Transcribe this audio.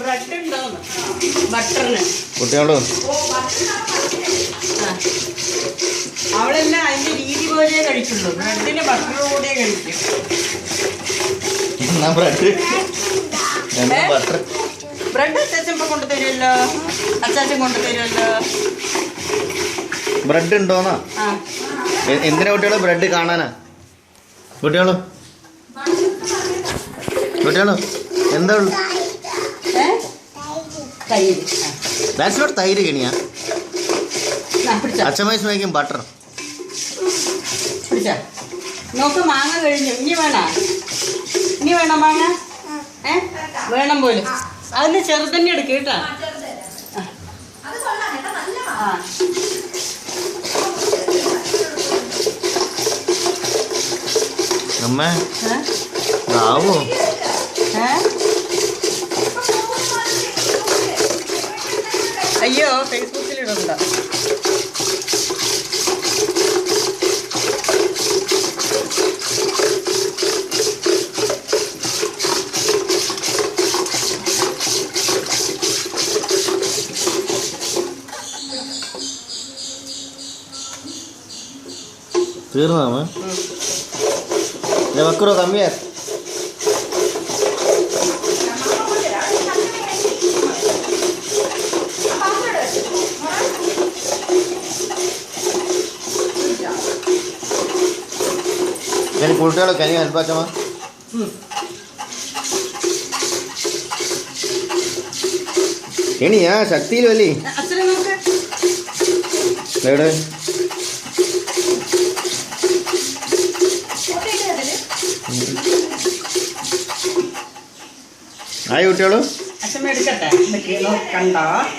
Bread ഉണ്ടോന്ന് ബട്ടറിന് കുട്ടികളോ അവളെല്ലാം അതിന്റെ രീതി പോലെ കഴിക്കുള്ളൂ. ബ്രെഡിന് ബട്ടർ കൂടെ കഴിക്കും. ബ്രെഡ് അച്ചാച്ചൻ ഇപ്പൊ കൊണ്ടുതരുമല്ലോ. അച്ചാച്ചൻ കൊണ്ടുതരുമല്ലോ. ബ്രെഡ് ഉണ്ടോന്നാ? എന്തിനാ കുട്ടികളോ ബ്രെഡ് കാണാനാ? കുട്ടികളോ കുട്ടികളോ എന്താ ഉള്ളു? That's not തൈര് കെണിയാ. അച്ഛമ്മ മേക്കും ബട്ടർ. നോക്ക് മാങ്ങ കഴിഞ്ഞു. ഇനി വേണോ? ഇനി വേണോ മാങ്ങ? വേണം പോലും. അതിന് ചെറുതന്നെ എടുക്കുക കേട്ടാ. അമ്മ ആവോ? അയ്യോ ഫേസ്ബുക്കിലിടണ്ട. തീർന്നാമ വക്കറോ കമ്മിയാ. ഞാൻ കുട്ടികളെ കനി ഹെൽപ്പാച്ചമ്മ. എണിയാ ശക്തിയിൽ വലി എവിടെ ആയി കുട്ടികളും അച്ഛമ്മ എടുക്കട്ടെ കണ്ടോ.